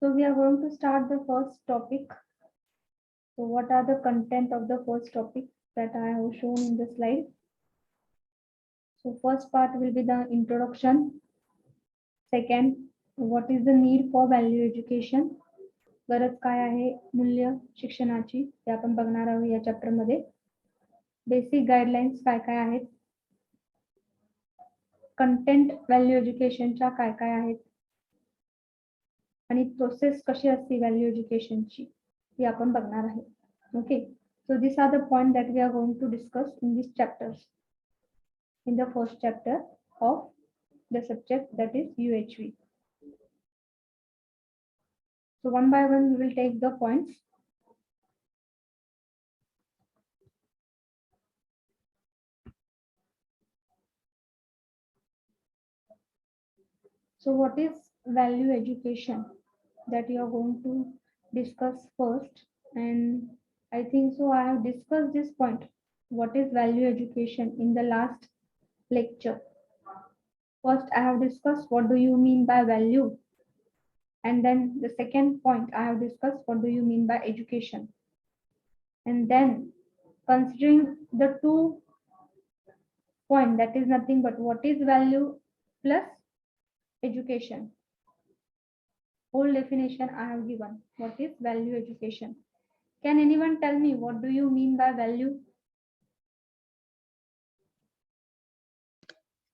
So we are going to start the first topic. So what are the content of the first topic that I have shown in the slide? So first part will be the introduction. Second, what is the need for value education? गरज काय आहे मूल्य शिक्षणाची ते आपण बघणार आहोत या चॅप्टर मध्ये. बेसिक गाइडलाइन्स काय काय आहेत, कंटेंट व्हॅल्यू एज्युकेशनच्या काय काय आहेत आणि प्रोसेस कशी असते व्हॅल्यू एज्युकेशनची ती आपण बघणार आहे. Okay, so these are the points that we are going to discuss in these chapters, in the first chapter of the subject, that is UHV. So one by one we will take the points. So what is value education, that you are going to discuss first, and I think so I have discussed this point, what is value education, in the last lecture. First I have discussed what do you mean by value, and then the second point I have discussed what do you mean by education, and then considering the two point, that is nothing but what is value plus education, whole definition I have given. What is value education? Can anyone tell me what do you mean by value?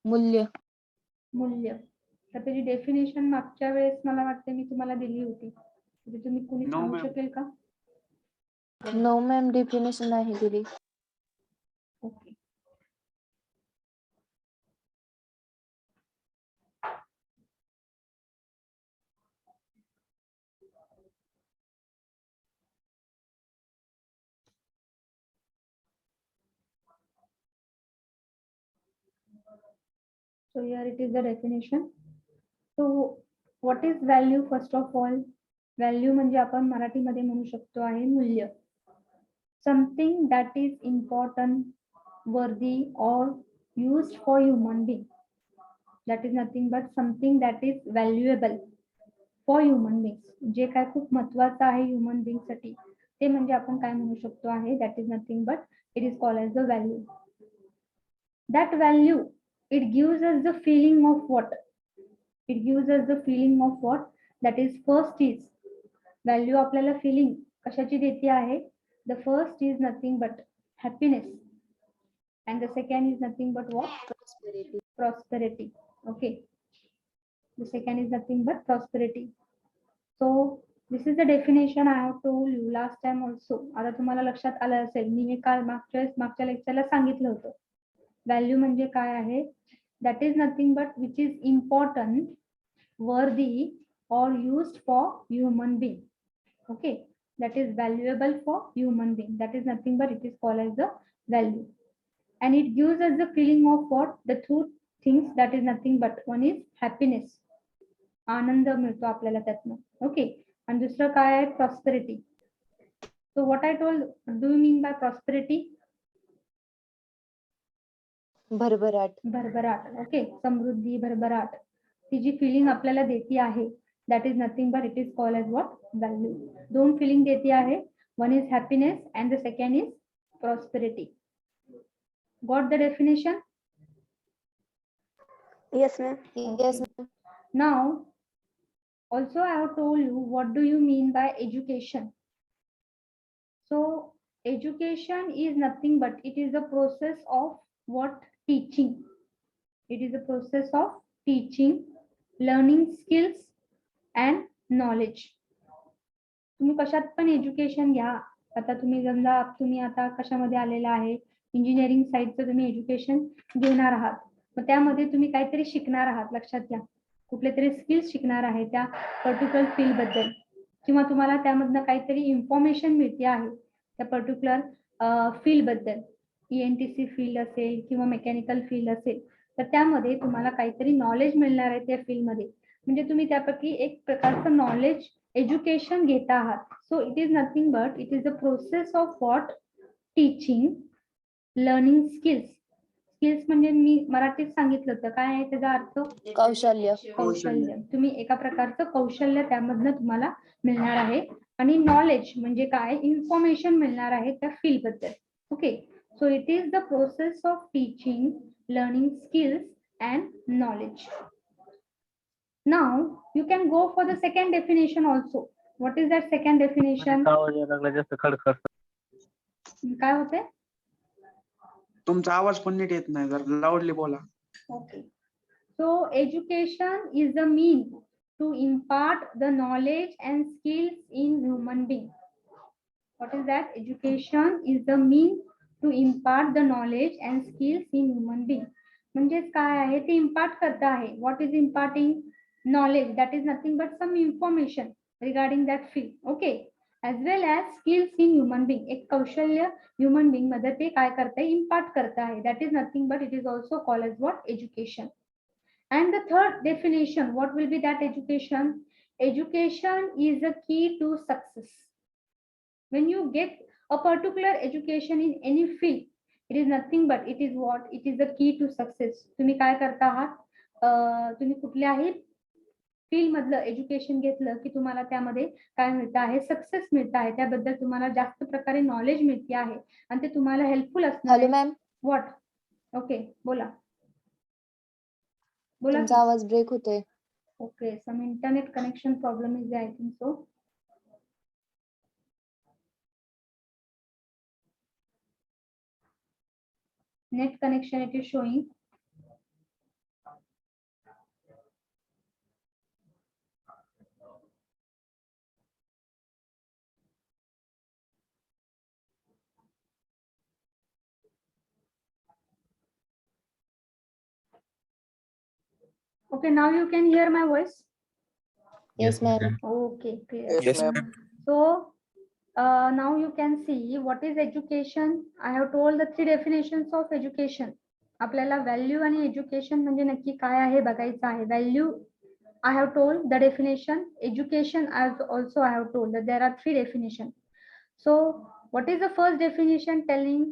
मूल्य. मूल्य. तर त्याची definition मागच्या वेळेस मला वाटते मी तुम्हाला दिली होती, तुम्ही कोणी सांगू शकेल का? नो मॅम, डेफिनेशन नाही दिली. Okay, so here it is the definition. So what is value? First of all, value म्हणजे आपण मराठीमध्ये म्हणू शकतो आहे मूल्य. Something that is important, worthy or used for human being. That is nothing but something that is valuable for human beings. जे काय खूप महत्वाचं आहे ह्युमन बीइंग साठी ते म्हणजे आपण काय म्हणू शकतो आहे, that is nothing but it is called as the value. That value, it gives us the feeling of what? It gives us the feeling of what? That is, first is value आपल्याला feeling कशाची देते आहे? The first is nothing but happiness, and the second is nothing but what? Prosperity. Okay, the second is nothing but prosperity. So this is the definition I have told you last time also. आता तुम्हाला लक्षात आलं असेल, मी हे काल मागच्या लेक्चरला सांगितलं होतं. Value म्हणजे काय आहे? That is nothing but which is important, worthy or used for human being. Okay, that is valuable for human being. That is nothing but it is called as the value, and it gives us the feeling of what? The two things, that is nothing but one is happiness, आनंद मिळतो आपल्याला त्यातनं. Okay, आणि दुसरं काय आहे? Prosperity. So what I told, do you mean by prosperity? भरभराट. भरभराट. Okay, समृद्धी, भरभराट, ती जी फिलिंग आपल्याला देती आहे, that is nothing but it is called as what? Value. दोन फिलिंग देती आहे, one is happiness and the second is prosperity. Got the definition? Yes, ma'am. Yes, ma'am. Now also I have told you what do you mean by education. So education is nothing but it is the process of what? Teaching. It is the process of teaching, learning skills and knowledge. तुम्ही कशात पण education घ्या. आता तुम्ही समजा तुम्ही आता कशामध्ये आलेला आहे, इंजिनिअरिंग साईडचं तुम्ही एज्युकेशन घेणार आहात, मग त्यामध्ये तुम्ही काहीतरी शिकणार आहात. लक्षात घ्या, कुठले तरी स्किल्स शिकणार आहे त्या पर्टिक्युलर फील्ड बद्दल, किंवा तुम्हाला त्यामधनं काहीतरी इन्फॉर्मेशन मिळते आहे त्या पर्टिक्युलर फील्ड बद्दल. ENTC फील्ड असेल किंवा मेकॅनिकल फील्ड असेल, तर त्यामध्ये तुम्हाला काहीतरी नॉलेज मिळणार आहे त्या फील्डमध्ये, म्हणजे तुम्ही त्यापैकी एक प्रकारचं नॉलेज एज्युकेशन घेत आहात. So it is nothing but it is the process of what? Teaching, learning skills. Skills म्हणजे मी मराठीत सांगितलं होतं, काय आहे त्याचा अर्थ? कौशल्य. कौशल्य. तुम्ही एका प्रकारचं कौशल्य त्यामधनं तुम्हाला मिळणार आहे. आणि नॉलेज म्हणजे काय? इन्फॉर्मेशन मिळणार आहे त्या फील्ड बद्दल. Okay, so it is the process of teaching, learning skills and knowledge. Now you can go for the second definition also. What is that second definition? काय होते? तुमचा आवाज पण नीट येत नाही, जरा लाऊडली बोला. Okay. So education is the mean to impart the knowledge and skills in human being. What is that? Education is the mean to impart the knowledge and skills in human being. म्हणजेच काय आहे ते impart करता आहे. What is imparting? Knowledge, that is nothing but some information regarding that field. Okay, as well as skills in human being. एक कौशल्य human being मध्ये ते काय करते? इम्पार्ट करता है. That is nothing but it is also called as what? Education. And the third definition, what will be that education? Education is the key to success. When you get a particular education in any field, it is nothing but it is what? It is the key to success. तुम्ही काय करता आहात? तुम्ही कुठल्याही field मधलं education घेतलं की तुम्हाला त्यामध्ये काय मिळतं आहे? सक्सेस मिळत आहे. त्याबद्दल तुम्हाला जास्त प्रकारे नॉलेज मिळते आहे आणि ते तुम्हाला हेल्पफुल असणार हॅलो आहे. Ma'am, what? ओके, बोला बोला. तुमचा आवाज ब्रेक होतोय. Okay, some internet connection problem is I think so. Net connection it is showing. Okay, now you can hear my voice. Yes ma'am. Okay, clear. Yes, ma'am. So now you can see what is education. I have told the three definitions of education. आपल्याला value आणि education म्हणजे नक्की काय आहे बघायचं आहे. Value I have told the definition. Education also I have told that there are three definitions. So what is the first definition telling?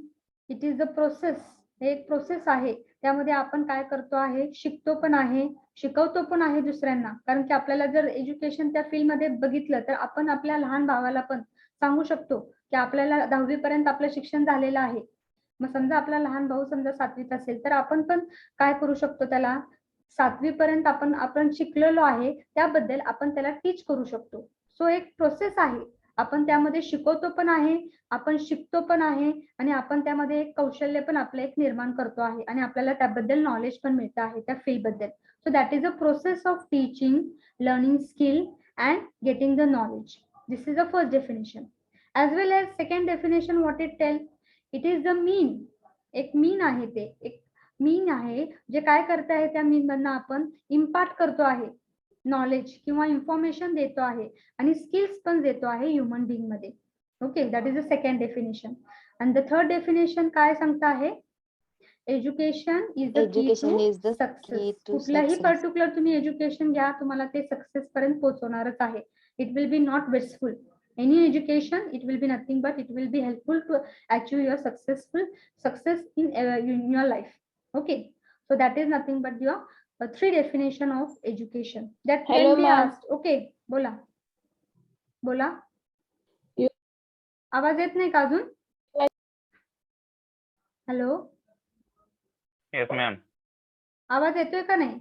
It is the process. हे एक process आहे. त्यामध्ये आपण काय करतो आहे? शिकतो पण आहे, शिकवतो पण आहे दुसऱ्यांना. कारण की आपल्याला जर एज्युकेशन त्या फील्ड मध्ये बघितलं तर आपण आपल्या लहान भावाला पण सांगू शकतो की आपल्याला 10वी पर्यंत आपलं शिक्षण झालेलं आहे. मग समजा आपला लहान भाऊ समजा 7वीत असेल तर आपण पण काय करू शकतो? त्याला 7वी पर्यंत आपण शिकलेलो आहे त्याबद्दल आपण त्याला टीच करू शकतो. सो एक प्रोसेस आहे. आपण त्यामध्ये शिकवतो पण आहे, आपण शिकतो पण आहे आणि आपण त्यामध्ये एक कौशल्य पण आपलं एक निर्माण करतो आहे आणि आपल्याला त्याबद्दल नॉलेज पण मिळतं आहे त्या फील्ड बद्दल. So that is a process of teaching, learning skill and getting the knowledge. This is the first definition. As well as second definition what it tell? It is the mean. एक mean आहे, ते एक mean आहे जे काय करत आहे त्या mean मधनं आपण इम्पार्ट करतो आहे नॉलेज किंवा इन्फॉर्मेशन देतो आहे आणि स्किल्स पण देतो आहे ह्युमन बिंग मध्ये. Okay, that is the second definition. And the third definition काय सांगता आहे? Education is the key Education to is the success. key to कुठल्याही success. पर्टिक्युलर तुम्ही एज्युकेशन घ्या, तुम्हाला ते सक्सेस पर्यंत पोहोचवणारच आहे. It will be not wasteful. Any education, it will be nothing but it will be helpful to achieve your success in your life. Okay, so that is nothing but your three definition of education that can Hello, be ma'am. asked. Okay, बोला बोला. आवाज येत नाही का अजून? Hello, Yes, ma'am. आवाज येतोय का नाही?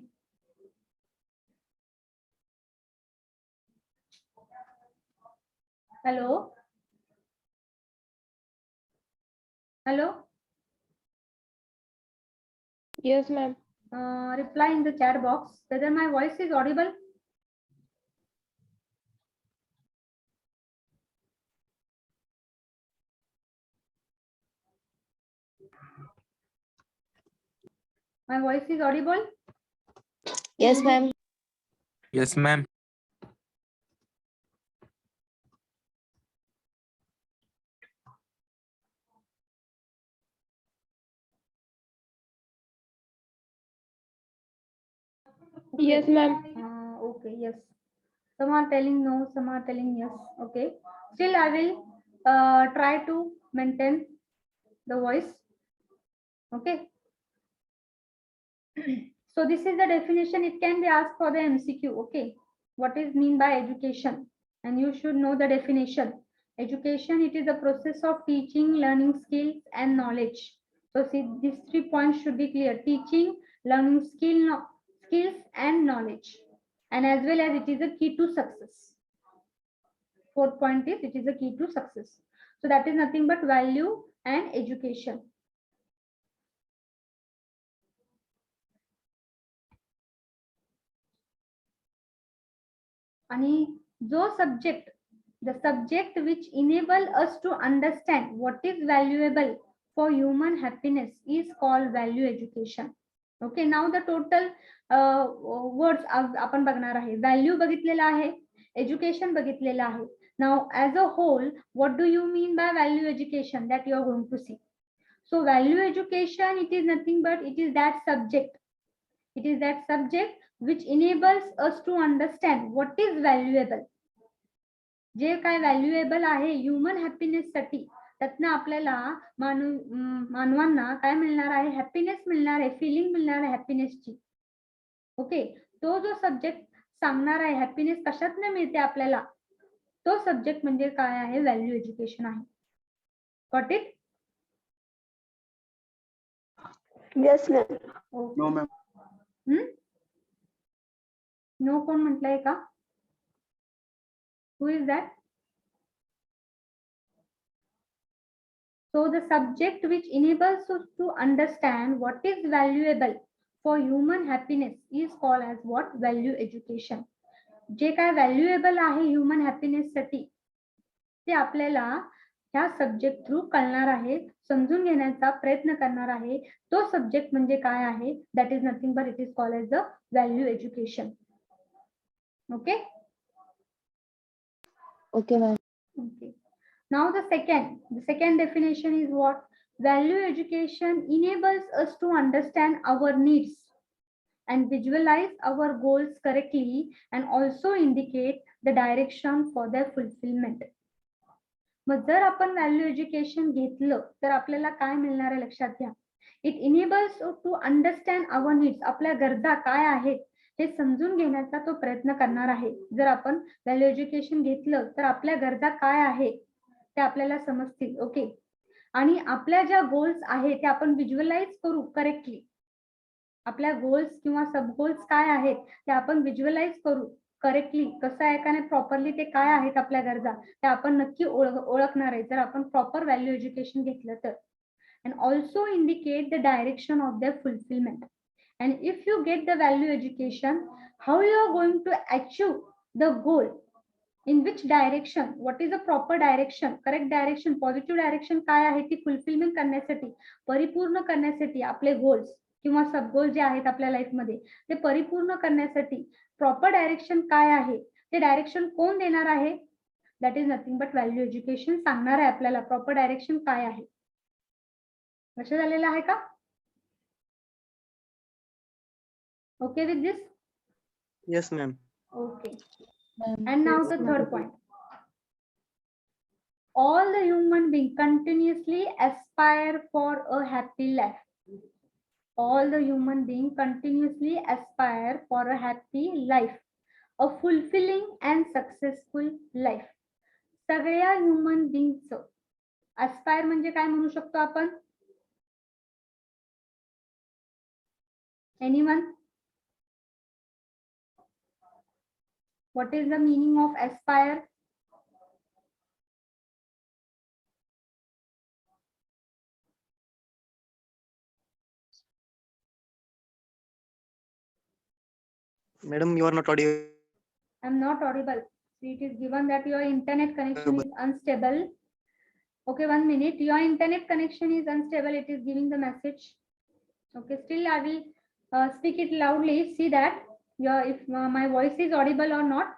Hello hello. Yes ma'am. Reply in the chat box whether my voice is audible. My voice is audible. Yes ma'am. Yes, ma'am. Yes ma'am. Okay, yes. Some are telling no, some are telling yes. Okay. Still, I will try to maintain the voice. Okay. So this is the definition. It can be asked for the MCQ. Okay, what is mean by education? And you should know the definition. Education, it is a process of teaching, learning skills and knowledge. So see, these 3 points should be clear: teaching, learning skills and knowledge, and as well as it is a key to success. 4th point is it is a key to success. So that is nothing but value and education. आणि जो subject, the subject which enable us to understand what is valuable for human happiness is called value education. Okay, now the total words आपण बघणार आहे. Value बघितलेला आहे, education बघितलेला आहे. Now as a whole, what do you mean by value education that you are going to see? So value education, it is nothing but it is that subject. It is that subject which enables us to understand what is valuable. जे काय valuable आहे human happiness साठी, त्यातनं आपल्याला मानवांना काय मिळणार आहे? Happiness मिळणार आहे, फिलिंग मिळणार आहे हॅपीनेसची. ओके, तो जो सब्जेक्ट सांगणार आहे हॅपीनेस कशातनं मिळते आपल्याला, तो सब्जेक्ट म्हणजे काय आहे? व्हॅल्यू एज्युकेशन आहे. Got it? Yes, ma'am. No ma'am. No कोण म्हटलंय का? Who is that? So the subject which enables us to understand what is valuable for human happiness is called as what? Value education. जे काय valuable आहे human happiness साठी, ते आपल्याला ह्या subject through कळणार आहे, समजून घेण्याचा प्रयत्न करणार आहे. तो सब्जेक्ट म्हणजे काय आहे? That is nothing but it is called as the value education. Okay? Okay, ma'am. Okay. Now the second definition is what? Value education enables us to understand our needs and visualize our goals correctly and also indicate the direction for their fulfillment. मग जर आपण value education घेतलं तर आपल्याला काय मिळणार आहे लक्षात घ्या. It enables to understand our needs. आपल्या गरजा काय आहेत हे समजून घेण्याचा तो प्रयत्न करणार आहे. जर आपण व्हॅल्यू एज्युकेशन घेतलं तर आपल्या गरजा काय आहे ते आपल्याला समजतील. ओके, आणि आपल्या ज्या गोल्स आहेत ते आपण व्हिज्युअलाइज करू करेक्टली. आपल्या गोल्स किंवा सब गोल्स काय आहेत ते आपण व्हिज्युअलाइज करू करेक्टली. कसं आहे का नाही प्रॉपरली ते काय आहेत आपल्या गरजा ते आपण नक्की ओळखणार आहे जर आपण प्रॉपर व्हॅल्यू एज्युकेशन घेतलं तर. And also indicate the direction of their fulfillment. And if you get the value education, how you are going to achieve the goal, in which direction, what is the proper direction, correct direction, positive direction काय आहे ती fulfilment करण्यासाठी, परिपूर्ण करण्यासाठी आपले goals किंवा सब गोल जे आहेत आपल्या लाईफ मध्ये ते परिपूर्ण करण्यासाठी प्रॉपर डायरेक्शन काय आहे, ते डायरेक्शन कोण देणार आहे? That is nothing but value education सांगणार आहे आपल्याला प्रॉपर डायरेक्शन काय आहे. लक्ष झालेलं आहे का? Okay with this? Yes, ma'am. Okay. Ma'am. And now the third point. All the human beings continuously aspire for a happy life. All the human beings continuously aspire for a happy life, a fulfilling and successful life. सगळ्या human बीइंगचं aspire म्हणजे काय म्हणू शकतो आपण? Anyone? What is the meaning of aspire? Madam, you are not audible. I'm not audible. It is given that your internet connection is unstable. Okay, 1 minute. Your internet connection is unstable. It is giving the message. Okay, still I will speak it loudly. See that if my voice is audible or not.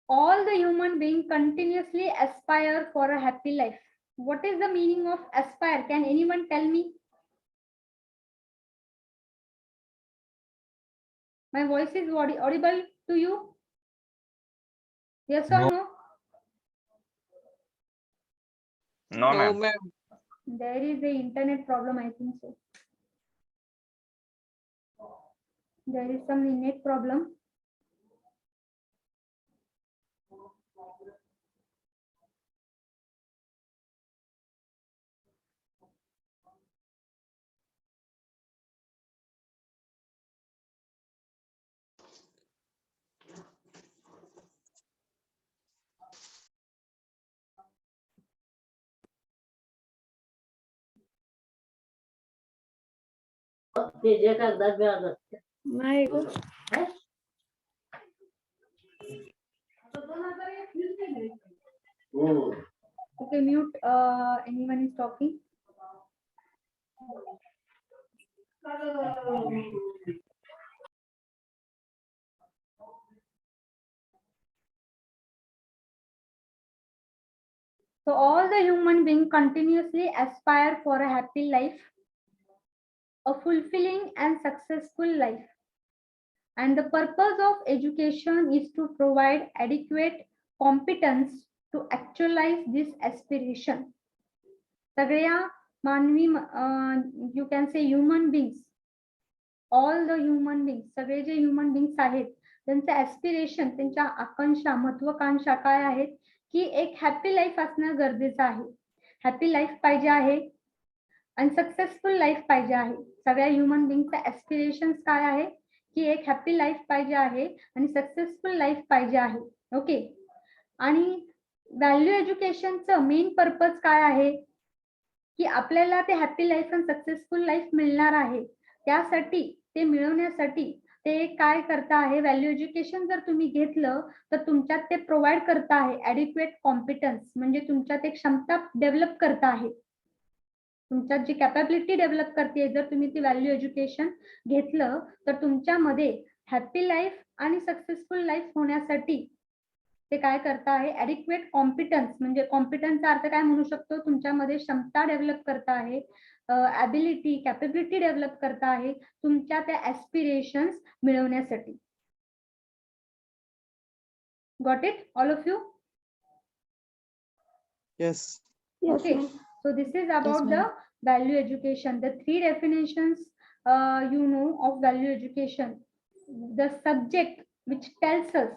All the human beings continuously aspire for a happy life. What is the meaning of aspire? Can anyone tell me? My voice is audible to you? Yes or No. no? No, ma'am. ma'am. There is a internet problem, I think so. There is some innate problem. नाही ग. Okay, mute. Anyone is talking? So all the human beings continuously aspire for a happy life, a fulfilling and successful life. And the purpose of education is to provide adequate competence to actualize this aspiration. सगळ्या मानवी you can say human beings, all the human beings, सगळे जे human beings आहेत त्यांचं aspiration, त्यांच्या आकांक्षा, महत्वाकांक्षा काय आहेत की एक हॅपी लाईफ असणं गरजेचं आहे. हॅपी लाईफ पाहिजे आहे आणि सक्सेसफुल लाईफ पाहिजे आहे. सगळ्या ह्युमन बिंगचा एस्पिरेशन्स काय आहे की एक हॅपी लाईफ पाहिजे आहे आणि सक्सेसफुल लाईफ पाहिजे आहे. ओके. आणि व्हॅल्यू एज्युकेशनचं मेन पर्पज काय आहे की आपल्याला ते हॅपी लाईफ आणि सक्सेसफुल लाईफ मिळणार आहे. त्यासाठी ते मिळवण्यासाठी ते काय करता आहे, व्हॅल्यू एज्युकेशन जर तुम्ही घेतलं तर तुमच्यात ते प्रोव्हाइड करता आहे ॲडिक्वेट कॉम्पिटन्स, म्हणजे तुमच्यात एक क्षमता डेव्हलप करता आहे, तुमच्यात जी कॅपॅबिलिटी डेव्हलप करते. जर तुम्ही ती व्हॅल्यू एज्युकेशन घेतलं तर तुमच्यामध्ये हॅपी लाईफ आणि सक्सेसफुल लाईफ होण्यासाठी ते काय करता आहे, ॲडिक्वेट कॉम्पिटन्स, म्हणजे कॉम्पिटन्सचा अर्थ काय म्हणू शकतो, तुमच्यामध्ये क्षमता डेव्हलप करता आहे, ॲबिलिटी कॅपॅबिलिटी डेव्हलप करता आहे तुमच्या त्या ॲस्पिरेशन्स मिळवण्यासाठी. Got it all of you? Yes. Yes, Okay. ma'am. So this is about ma'am. the value education. The three definitions you know of value education. The subject which tells us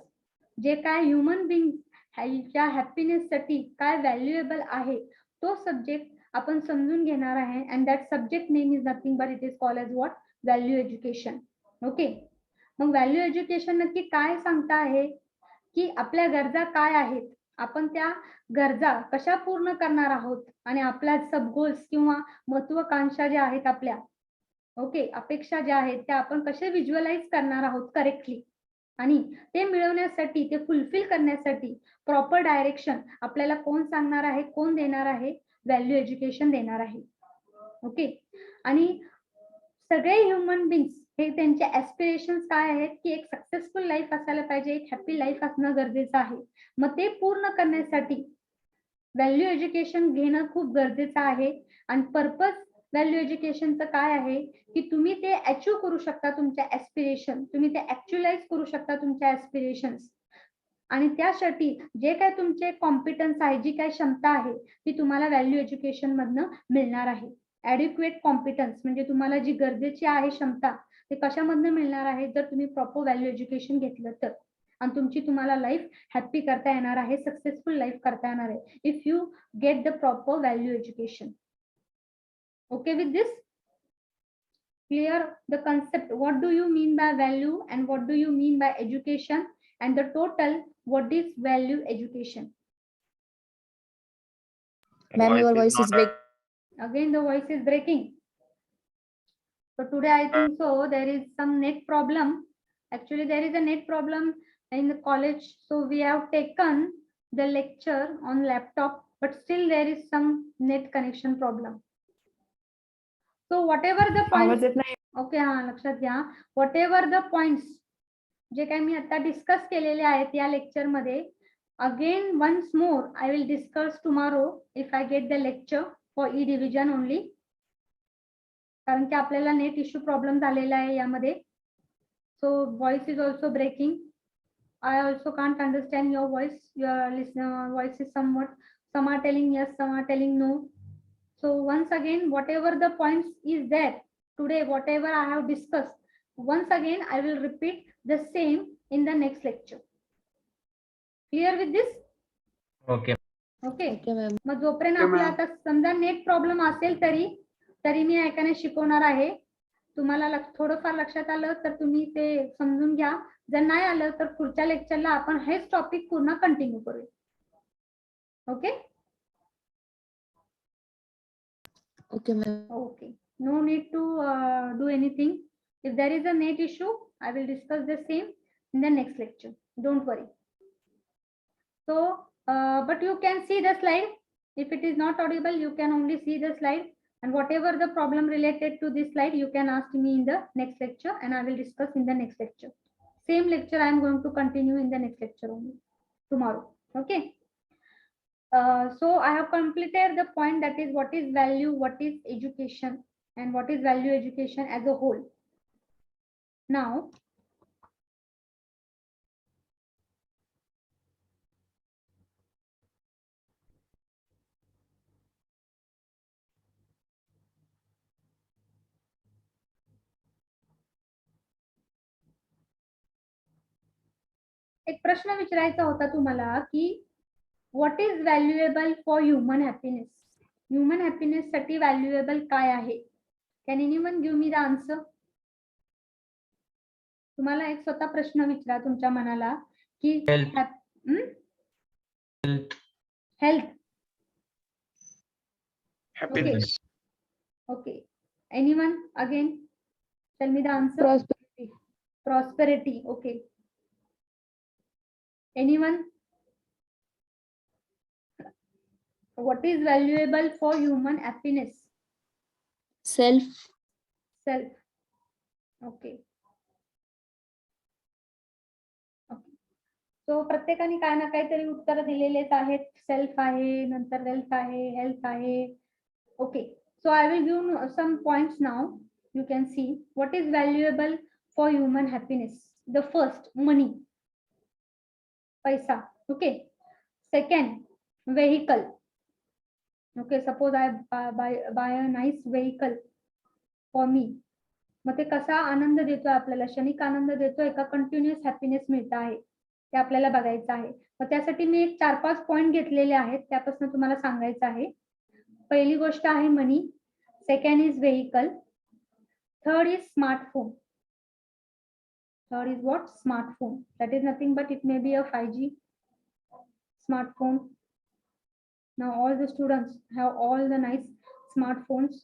जे काय human being ह्याच्या happiness साठी काय valuable आहे तो subject आपण समजून घेणार आहे. And that subject name is nothing but it is called as what, value education. Okay. मग व्हॅल्यू एज्युकेशन नक्की काय सांगता आहे की आपल्या गरजा काय आहेत, आपण त्या गरजा कशा पूर्ण करणार आहोत आणि आपल्या सब गोल्स किंवा महत्वाकांक्षा ज्या आहेत आपल्या, ओके, अपेक्षा ज्या आहेत त्या आपण कसे व्हिज्युअलाइज करणार आहोत करेक्टली, आणि ते मिळवण्यासाठी ते फुलफिल करण्यासाठी प्रॉपर डायरेक्शन आपल्याला कोण सांगणार आहे, कोण देणार आहे, व्हॅल्यू एज्युकेशन देणार आहे. ओके. आणि सगळे ह्युमन बिंग्स हे त्यांचे ॲस्पिरेशन्स काय आहेत की एक सक्सेसफुल लाईफ असायला पाहिजे, एक हॅपी लाईफ असणं गरजेचं आहे. मग ते पूर्ण करण्यासाठी व्हॅल्यू एज्युकेशन घेणं खूप गरजेचं आहे. आणि पर्पज व्हॅल्यू एज्युकेशनचं काय आहे की तुम्ही ते अचीव्ह करू शकता तुमच्या ॲस्पिरेशन, तुम्ही ते ॲक्च्युअलाइज करू शकता तुमच्या ॲस्पिरेशन्स. आणि त्यासाठी जे काय तुमचे कॉम्पिटन्स आहे, जी काय क्षमता आहे ती तुम्हाला व्हॅल्यू एज्युकेशन मधनं मिळणार आहे. ॲडिक्वेट कॉम्पिटन्स म्हणजे तुम्हाला जी गरजेची आहे क्षमता ते कशामधनं मिळणार आहे जर तुम्ही प्रॉपर व्हॅल्यू एज्युकेशन घेतलं तर. आणि तुमची तुम्हाला लाईफ हॅपी करता येणार आहे, सक्सेसफुल लाईफ करता येणार आहे if you get the proper value education. Okay with this? Clear the concept? What do you mean by value and what do you mean by education, and the total what is value education? Ma'am, your voice is breaking. Again the voice is breaking. So today I think so there is some net problem. Actually there is a net problem in the college, so we have taken the lecture on laptop, but still there is some net connection problem. So whatever the points, okay, हा लक्षात घ्या, whatever the points जे काही मी आता discuss केलेले आहेत या lecture मध्ये, again once more I will discuss tomorrow if I get the lecture for E division only, कारण की आपल्याला नेट इश्यू प्रॉब्लेम झालेला आहे यामध्ये. So voice is also breaking. I also can't understand your voice. Your listener voice is somewhat, some are telling yes, some are telling no. So once again, whatever the points is there today, whatever I have discussed, once again I will repeat the same in the next lecture. Clear with this? Okay. Okay. Okay ma'am. मग जोपर्यंत Okay, आपला ma'am. आता समजा net problem असेल तरी मी ऐकाने शिकवणार आहे. तुम्हाला थोडंफार लक्षात आलं तर तुम्ही ते समजून घ्या. जर नाही आलं तर पुढच्या लेक्चरला आपण हेच टॉपिक पूर्ण कंटिन्यू करूया. Okay okay ma'am. okay, no need to do anything. If there is a net issue, I will discuss the same in the next lecture, don't worry. So but you can see the slide. If it is not audible, you can only see the slide, and whatever the problem related to this slide, you can ask me in the next lecture and I will discuss in the next lecture. Same lecture I am going to continue in the next lecture only tomorrow. Okay. So I have completed the point, that is what is value, what is education, and what is value education as a whole. Now एक प्रश्न विचारायचा होता तुम्हाला की what is valuable for human happiness. Human happiness साठी valuable काय आहे? Can anyone give me the answer? तुम्हाला एक स्वतः प्रश्न विचारा तुमच्या मनाला की Health. Health. Happiness. Okay. Anyone again? Tell me the answer. Prosperity. Prosperity. Okay. Anyone? What is valuable for human happiness? Self. Self. Okay. So प्रत्येकाने काय ना काहीतरी उत्तर दिलेलेच आहेत. सेल्फ आहे, नंतर वेल्थ आहे, हेल्थ आहे. Okay. So I will give some points now. You can see what is valuable for human happiness. The first, money. Paisa. Okay. Second, vehicle. Okay. Suppose I buy a nice vehicle for me. मग ते कसा आनंद देतोय आपल्याला, क्षणिक आनंद देतोय का continuous happiness मिळत आहे, ते आपल्याला बघायचं आहे. मग त्यासाठी मी एक 4-5 पॉइंट घेतलेले आहेत, त्यापासून तुम्हाला सांगायचं आहे. पहिली गोष्ट आहे money, second is vehicle, third is smartphone. Third is what? Smartphone. That is nothing but it may be a 5G smartphone. Now all the students have all the nice smartphones.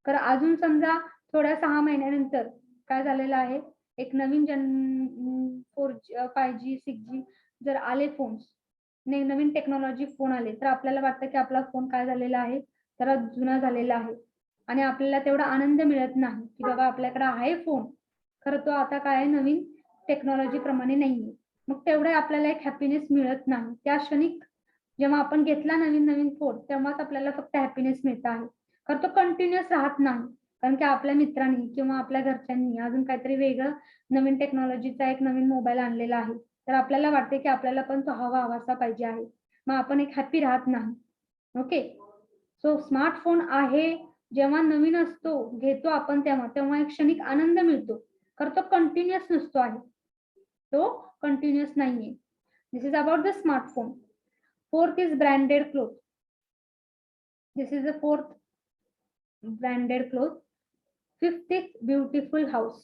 तर अजून समजा थोड्या 6 महिन्यानंतर काय झालेलं आहे, एक नवीन 4G 5G 6G जर आले फोन्स, नवीन टेक्नॉलॉजी फोन आले, तर आपल्याला वाटतं की आपला फोन काय झालेला आहे, जरा जुना झालेला आहे आणि आपल्याला तेवढा आनंद मिळत नाही की बाबा आपल्याकडे आहे फोन, खरं तो आता काय नवीन टेक्नॉलॉजी प्रमाणे नाहीये. मग तेवढे आपल्याला एक हॅपीनेस मिळत नाही. त्या क्षणिक जेव्हा आपण घेतला नवीन फोन, तेव्हाच आपल्याला फक्त हॅपीनेस मिळत आहे, खरं तो कंटिन्युअस राहत नाही. कारण की आपल्या मित्रांनी किंवा आपल्या घरच्यांनी अजून काहीतरी वेगळं नवीन टेक्नॉलॉजीचा एक नवीन मोबाईल आणलेला आहे, तर आपल्याला वाटते की आपल्याला पण तो हवासा पाहिजे आहे, मग आपण एक हॅपी राहत नाही. ओके. सो स्मार्टफोन आहे, जेव्हा नवीन असतो घेतो आपण तेव्हा एक क्षणिक आनंद मिळतो, खरं तो कंटिन्युअस नसतो आहे, तो कंटिन्युअस नाहीये. This is about the smartphone. Fourth is branded cloth. This is the fourth, branded clothes. Fifth is beautiful house.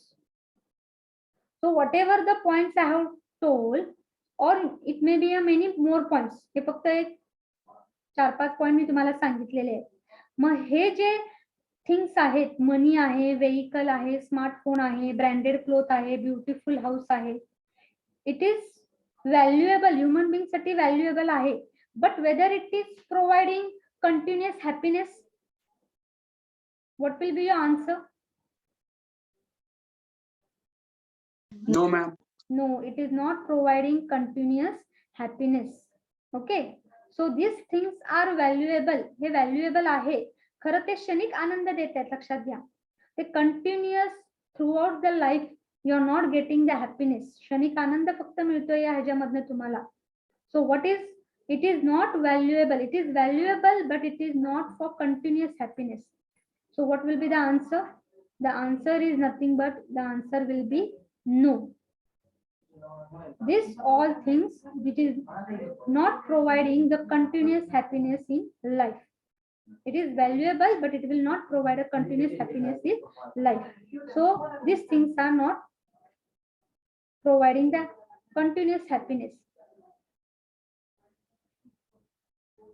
So whatever the points I have told, or it may be a many more points, हे फक्त एक 4-5 point मी तुम्हाला सांगितलेले आहेत. मग हे जे things आहेत, money आहे, vehicle आहे, smartphone आहे, branded cloth आहे, ब्युटिफुल हाऊस आहे, it is valuable, human being साठी व्हॅल्युएबल आहे. But whether it is providing continuous happiness, what will be your answer? No, ma'am. No, it is not providing continuous happiness. Okay. So these things are valuable. हे valuable आहे, खरं ते क्षणिक आनंद देतात. लक्षात घ्या, ते continuous throughout the life you are not getting the happiness. क्षणिक आनंद फक्त मिळतोय या ह्याच्यामधनं तुम्हाला. So what is, it is not valuable. It is valuable but it is not for continuous happiness. So what will be the answer? The answer is nothing but the answer will be no. This all things which is not providing the continuous happiness in life. It is valuable, but it will not provide a continuous happiness in life. So these things are not providing the continuous happiness.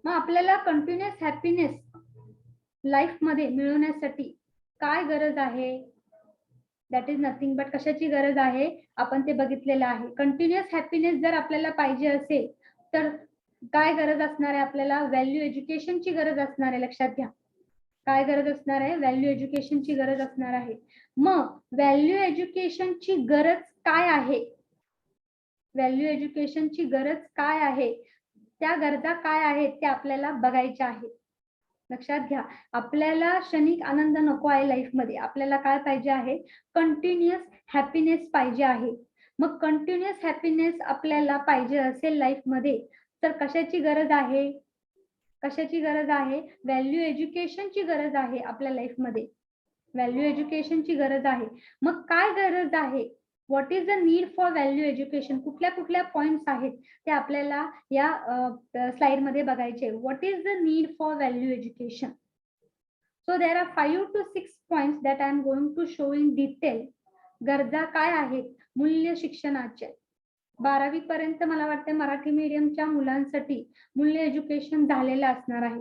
मग आपल्याला continuous happiness life मध्ये मिळवण्यासाठी काय गरज आहे? That is nothing but कशाची गरज आहे आपण ते बघितलेलं आहे. कंटिन्युअस हॅपीनेस जर आपल्याला पाहिजे असेल तर काय गरज असणार आहे? आपल्याला व्हॅल्यू एज्युकेशनची गरज असणार आहे. लक्षात घ्या, काय गरज असणार आहे? व्हॅल्यू एज्युकेशनची गरज असणार आहे. मग व्हॅल्यू एज्युकेशनची गरज काय आहे? व्हॅल्यू एज्युकेशनची गरज काय आहे? त्या गरजा काय आहेत ते आपल्याला बघायच्या आहेत. लक्षात घ्या, आपल्याला क्षणिक आनंद नको आहे लाईफ मध्ये. आपल्याला काय पाहिजे आहे? कंटिन्युअस हॅपीनेस पाहिजे आहे. मग कंटिन्युअस हॅपीनेस आपल्याला पाहिजे असेल लाईफ मध्ये तर कशाची गरज आहे? कशाची गरज आहे? व्हॅल्यू एज्युकेशनची गरज आहे आपल्या लाईफ मध्ये. व्हॅल्यू एज्युकेशनची गरज आहे. मग काय गरज आहे? What is the need for value education? कुठल्या कुठल्या पॉइंट्स आहेत ते आपल्याला या स्लाइड मध्ये बघायचे. What is the need for value education? So there are 5 to 6 points that I am going to show in detail. गरजा काय आहेत मूल्य शिक्षणाच्या? 12वी पर्यंत मला वाटते मराठी मीडियमच्या मुलांसाठी मूल्य एज्युकेशन झालेलं असणार आहे.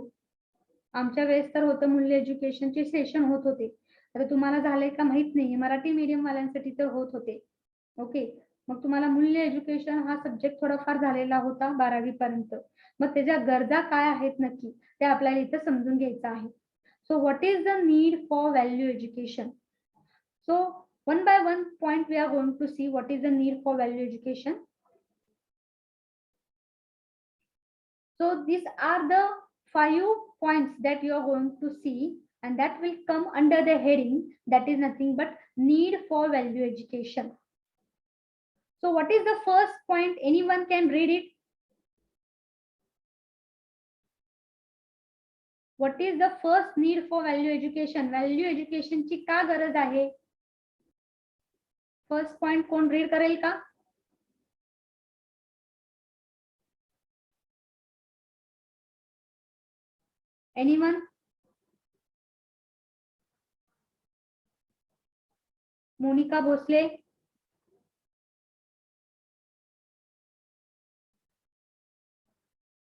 आमच्या वेळेस तर होतं, मूल्य एज्युकेशनचे सेशन होत होते. आता तुम्हाला झालंय का माहित नाही. मराठी मीडियम वाल्यांसाठी तर होत होते. ओके, मग तुम्हाला मूल्य एज्युकेशन हा सब्जेक्ट थोडाफार झालेला होता 12वी पर्यंत. मग त्याच्या गरजा काय आहेत नक्की ते आपल्याला इथं समजून घ्यायचं आहे. सो what is the need for value education? So one by one point we are going to see what is the need for value education. So these are the 5 points that you are going to see and that will come under the heading that is nothing but need for value education. So what is the first point? Anyone can read it? What is the first need for value education? Value education ची का गरज आहे? First point कोण read करेल का? Anyone? Monika Bhosle.